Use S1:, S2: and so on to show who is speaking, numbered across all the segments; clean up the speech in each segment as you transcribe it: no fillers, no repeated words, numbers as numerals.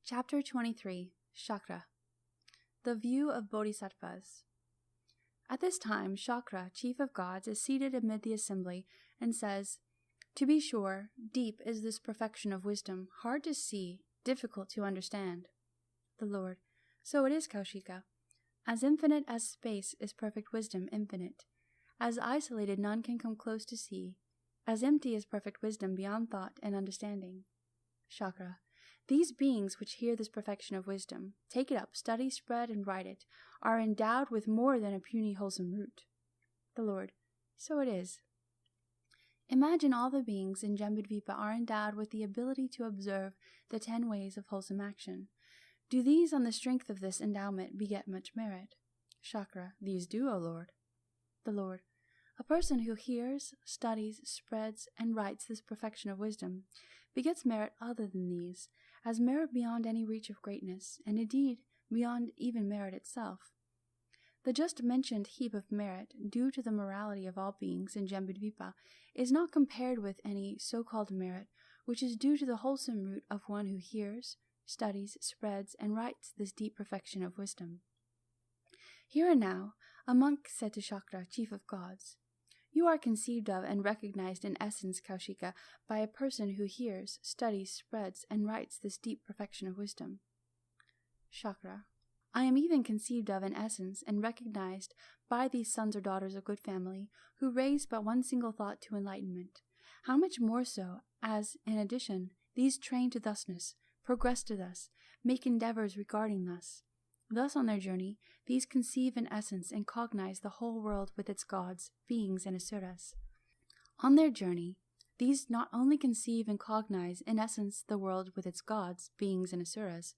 S1: Chapter 23, Sakra. The View of Bodhisattvas. At this time, Sakra, chief of gods, is seated amid the assembly and says, "To be sure, deep is this perfection of wisdom, hard to see, difficult to understand." The Lord: "So it is, Kaushika. As infinite as space is perfect wisdom infinite. As isolated none can come close to see. As empty is perfect wisdom beyond thought and understanding." Sakra: "These beings which hear this perfection of wisdom, take it up, study, spread, and write it, are endowed with more than a puny wholesome root." The Lord: "So it is. Imagine all the beings in Jambudvipa are endowed with the ability to observe the 10 ways of wholesome action. Do these, on the strength of this endowment, beget much merit?" Sakra: "These do, O Lord." The Lord: "A person who hears, studies, spreads, and writes this perfection of wisdom begets merit other than these, as merit beyond any reach of greatness, and indeed beyond even merit itself. The just mentioned heap of merit due to the morality of all beings in Jambudvipa is not compared with any so-called merit which is due to the wholesome root of one who hears, studies, spreads, and writes this deep perfection of wisdom." Here and now, a monk said to Sakra, chief of gods, "You are conceived of and recognized in essence, Kaushika, by a person who hears, studies, spreads, and writes this deep perfection of wisdom." Sakra: "I am even conceived of in essence and recognized by these sons or daughters of good family, who raise but one single thought to enlightenment. How much more so, as, in addition, these train to thusness, progress to thus, make endeavors regarding thus. Thus on their journey, these conceive in essence and cognize the whole world with its gods, beings, and Asuras. On their journey, these not only conceive and cognize in essence the world with its gods, beings, and Asuras,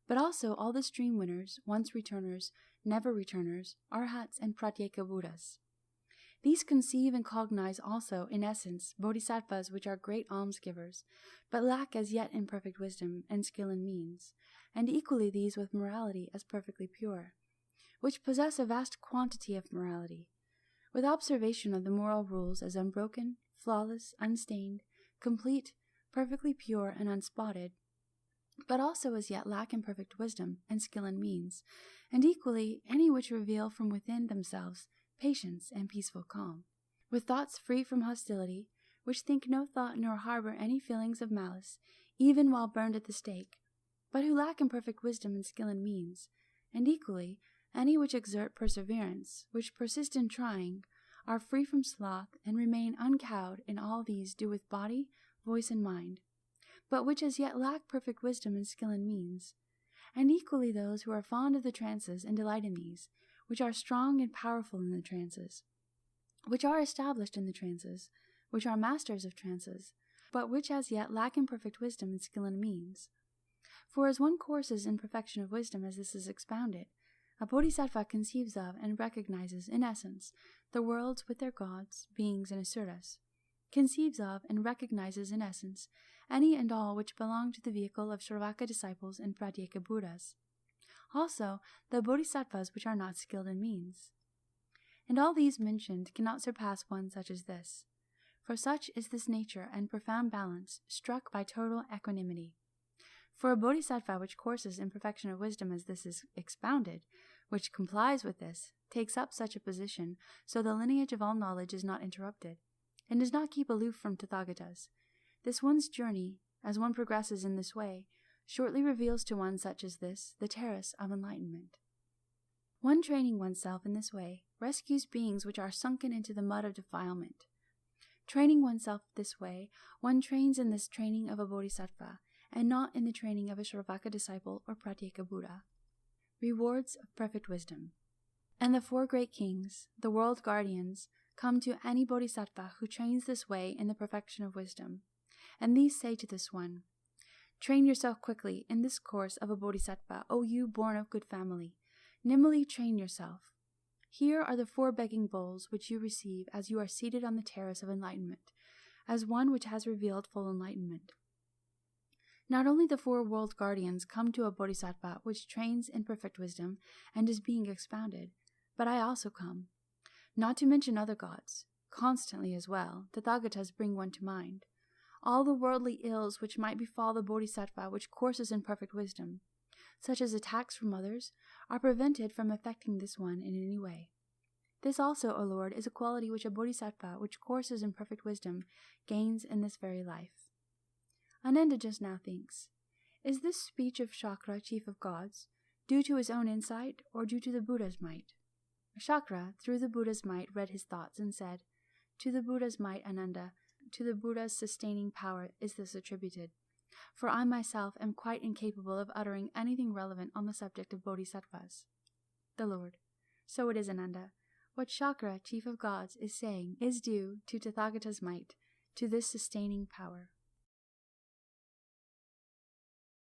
S1: but also all the Streamwinners, once returners, never returners, Arhats and Pratyekabuddhas. These conceive and cognize also, in essence, Bodhisattvas which are great almsgivers, but lack as yet in perfect wisdom and skill in means, and equally these with morality as perfectly pure, which possess a vast quantity of morality, with observation of the moral rules as unbroken, flawless, unstained, complete, perfectly pure, and unspotted, but also as yet lack in perfect wisdom and skill in means, and equally any which reveal from within themselves patience and peaceful calm, with thoughts free from hostility, which think no thought nor harbor any feelings of malice, even while burned at the stake, but who lack in perfect wisdom and skill in means, and equally any which exert perseverance, which persist in trying, are free from sloth, and remain uncowed in all these do with body, voice, and mind, but which as yet lack perfect wisdom and skill in means, and equally those who are fond of the trances and delight in these, which are strong and powerful in the trances, which are established in the trances, which are masters of trances, but which as yet lack in perfect wisdom and skill in means. For as one courses in perfection of wisdom as this is expounded, a bodhisattva conceives of and recognizes in essence the worlds with their gods, beings, and Asuras, conceives of and recognizes in essence any and all which belong to the vehicle of Sravaka disciples and Pratyekabuddhas, also the bodhisattvas which are not skilled in means. And all these mentioned cannot surpass one such as this, for such is this nature and profound balance struck by total equanimity. For a bodhisattva which courses in perfection of wisdom as this is expounded, which complies with this, takes up such a position so the lineage of all knowledge is not interrupted, and does not keep aloof from Tathagatas. This one's journey, as one progresses in this way, shortly reveals to one such as this the terrace of enlightenment. One training oneself in this way rescues beings which are sunken into the mud of defilement. Training oneself this way, one trains in this training of a bodhisattva, and not in the training of a Sravaka disciple or Pratyekabuddha. Rewards of perfect wisdom. And the 4 great kings, the world guardians, come to any bodhisattva who trains this way in the perfection of wisdom, and these say to this one, "Train yourself quickly in this course of a bodhisattva, O you born of good family. Nimbly train yourself. Here are the 4 begging bowls which you receive as you are seated on the terrace of enlightenment, as one which has revealed full enlightenment." Not only the 4 world guardians come to a bodhisattva which trains in perfect wisdom and is being expounded, but I also come. Not to mention other gods, constantly as well, Tathagatas bring one to mind. all the worldly ills which might befall the Bodhisattva which courses in perfect wisdom, such as attacks from others, are prevented from affecting this one in any way. This also, O Lord, is a quality which a Bodhisattva which courses in perfect wisdom gains in this very life. Ananda just now thinks, is this speech of Sakra, chief of gods, due to his own insight or due to the Buddha's might? Sakra, through the Buddha's might, read his thoughts and said, to the Buddha's might, Ananda, to the Buddha's sustaining power is this attributed, for I myself am quite incapable of uttering anything relevant on the subject of Bodhisattvas. The Lord, so it is, Ananda. What Sakra, chief of gods, is saying is due to Tathagata's might, to this sustaining power.